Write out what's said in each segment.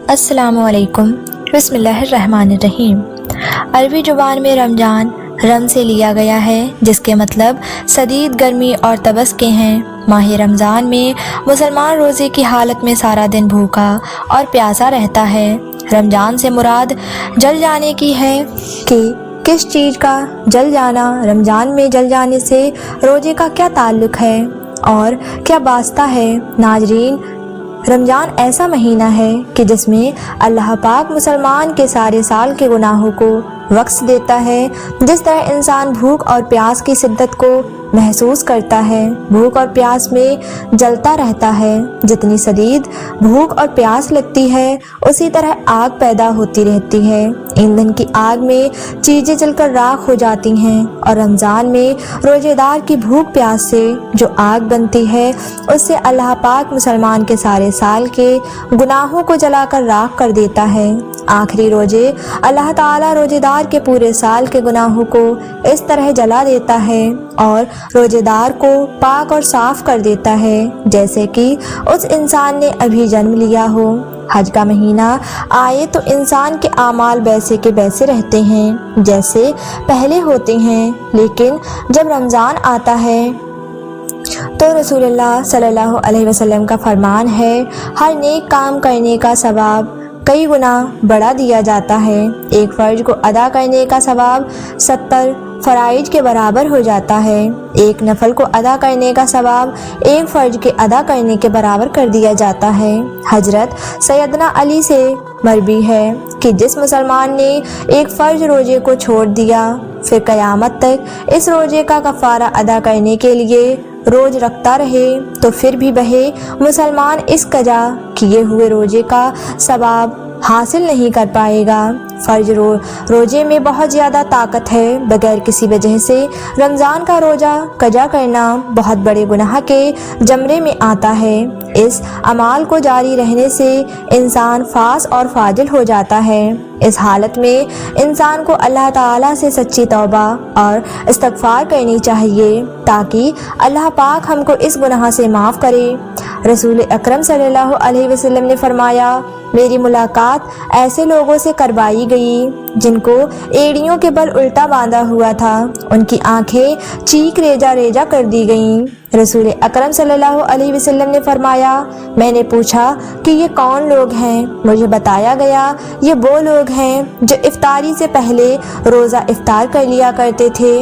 السلام علیکم۔ بسم اللہ الرحمن الرحیم۔ عربی زبان میں رمضان رم سے لیا گیا ہے، جس کے مطلب شدید گرمی اور تبس کے ہیں۔ ماہ رمضان میں مسلمان روزے کی حالت میں سارا دن بھوکا اور پیاسا رہتا ہے۔ رمضان سے مراد جل جانے کی ہے کہ کس چیز کا جل جانا، رمضان میں جل جانے سے روزے کا کیا تعلق ہے اور کیا واسطہ ہے۔ ناظرین، رمضان ایسا مہینہ ہے کہ جس میں اللہ پاک مسلمان کے سارے سال کے گناہوں کو بخش دیتا ہے۔ جس طرح انسان بھوک اور پیاس کی شدت کو محسوس کرتا ہے، بھوک اور پیاس میں جلتا رہتا ہے، جتنی شدید بھوک اور پیاس لگتی ہے اسی طرح آگ پیدا ہوتی رہتی ہے۔ ایندھن کی آگ میں چیزیں جل کر راکھ ہو جاتی ہیں، اور رمضان میں روزے دار کی بھوک پیاس سے جو آگ بنتی ہے اس سے اللہ پاک مسلمان کے سارے سال کے گناہوں کو جلا کر راکھ کر دیتا ہے۔ آخری روزے اللہ تعالیٰ روزے دار کے پورے سال کے گناہوں کو اس طرح جلا دیتا ہے اور روزے دار کو پاک اور صاف کر دیتا ہے جیسے کہ اس انسان نے ابھی جنم لیا ہو۔ حج کا مہینہ آئے تو انسان کے اعمال ویسے کے ویسے رہتے ہیں جیسے پہلے ہوتے ہیں، لیکن جب رمضان آتا ہے تو رسول اللہ صلی اللہ علیہ وسلم کا فرمان ہے، ہر نیک کام کرنے کا ثواب کئی گنا بڑھا دیا جاتا ہے۔ ایک فرض کو ادا کرنے کا ثواب 70 فرائض کے برابر ہو جاتا ہے۔ ایک نفل کو ادا کرنے کا ثواب ایک فرض کے ادا کرنے کے برابر کر دیا جاتا ہے۔ حضرت سیدنا علی سے مروی ہے کہ جس مسلمان نے ایک فرض روزے کو چھوڑ دیا پھر قیامت تک اس روزے کا کفارہ ادا کرنے کے لیے روز رکھتا رہے تو پھر بھی وہ مسلمان اس قضا کیے ہوئے روزے کا ثواب حاصل نہیں کر پائے گا۔ فرض روزے میں بہت زیادہ طاقت ہے، بغیر کسی وجہ سے رمضان کا روزہ قضا کرنا بہت بڑے گناہ کے زمرے میں آتا ہے۔ اس اعمال کو جاری رہنے سے انسان فاس اور فاجل ہو جاتا ہے۔ اس حالت میں انسان کو اللہ تعالیٰ سے سچی توبہ اور استغفار کرنی چاہیے تاکہ اللہ پاک ہم کو اس گناہ سے معاف کرے۔ رسول اکرم صلی اللہ علیہ وسلم نے فرمایا، میری ملاقات ایسے لوگوں سے کروائی گئی جن کو ایڑیوں کے بل الٹا باندھا ہوا تھا، ان کی آنکھیں چیخ ریجا ریجا کر دی گئیں۔ رسول اکرم صلی اللہ علیہ وسلم نے فرمایا، میں نے پوچھا کہ یہ کون لوگ ہیں؟ مجھے بتایا گیا یہ وہ لوگ ہیں جو افطاری سے پہلے روزہ افطار کر لیا کرتے تھے۔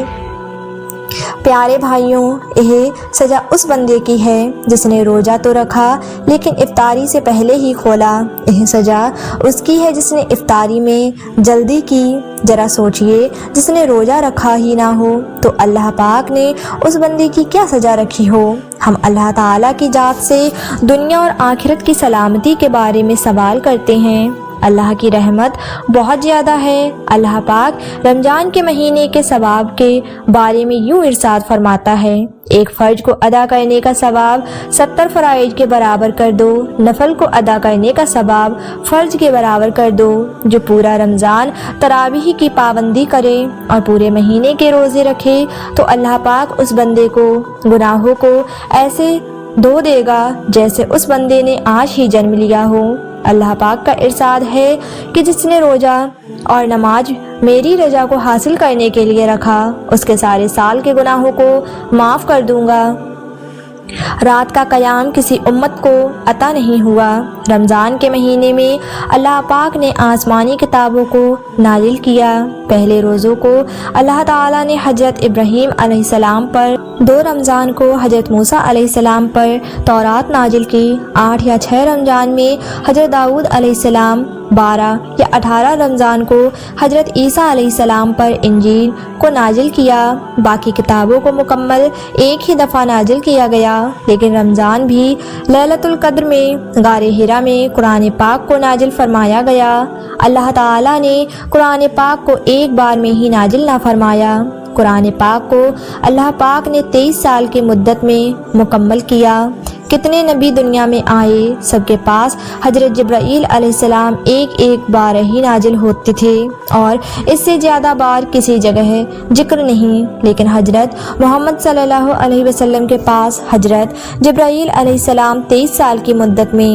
پیارے بھائیوں، یہ سزا اس بندے کی ہے جس نے روزہ تو رکھا لیکن افطاری سے پہلے ہی کھولا۔ یہ سزا اس کی ہے جس نے افطاری میں جلدی کی۔ ذرا سوچئے، جس نے روزہ رکھا ہی نہ ہو تو اللہ پاک نے اس بندے کی کیا سزا رکھی ہو۔ ہم اللہ تعالیٰ کی ذات سے دنیا اور آخرت کی سلامتی کے بارے میں سوال کرتے ہیں۔ اللہ کی رحمت بہت زیادہ ہے۔ اللہ پاک رمضان کے مہینے کے ثواب کے بارے میں یوں ارشاد فرماتا ہے، ایک فرض کو ادا کرنے کا ثواب 70 فرائض کے برابر کر دو، نفل کو ادا کرنے کا ثواب فرض کے برابر کر دو۔ جو پورا رمضان تراویح کی پابندی کرے اور پورے مہینے کے روزے رکھے تو اللہ پاک اس بندے کو گناہوں کو ایسے دھو دے گا جیسے اس بندے نے آج ہی جنم لیا ہو۔ اللہ پاک کا ارشاد ہے کہ جس نے روزہ اور نماز میری رضا کو حاصل کرنے کے لیے رکھا اس کے سارے سال کے گناہوں کو معاف کر دوں گا۔ رات کا قیام کسی امت کو عطا نہیں ہوا۔ رمضان کے مہینے میں اللہ پاک نے آسمانی کتابوں کو نازل کیا۔ پہلے روزوں کو اللہ تعالیٰ نے حضرت ابراہیم علیہ السلام پر، 2 رمضان کو حضرت موسیٰ علیہ السلام پر تورات نازل کی، 8 یا 6 رمضان میں حضرت داؤد علیہ السلام، 12 یا 18 رمضان کو حضرت عیسیٰ علیہ السلام پر انجیل کو نازل کیا۔ باقی کتابوں کو مکمل ایک ہی دفعہ نازل کیا گیا، لیکن رمضان بھی لیلۃ القدر میں غار حرا میں قرآن پاک کو نازل فرمایا گیا۔ اللہ تعالیٰ نے قرآن پاک کو ایک بار میں ہی نازل نہ فرمایا۔ قرآن پاک کو اللہ پاک نے 23 سال کی مدت میں مکمل کیا۔ کتنے نبی دنیا میں آئے، سب کے پاس حضرت جبرائیل علیہ السلام ایک بار ہی نازل ہوتے تھے اور اس سے زیادہ بار کسی جگہ ذکر نہیں، لیکن حضرت محمد صلی اللہ علیہ وسلم کے پاس حضرت جبرائیل علیہ السلام 23 سال کی مدت میں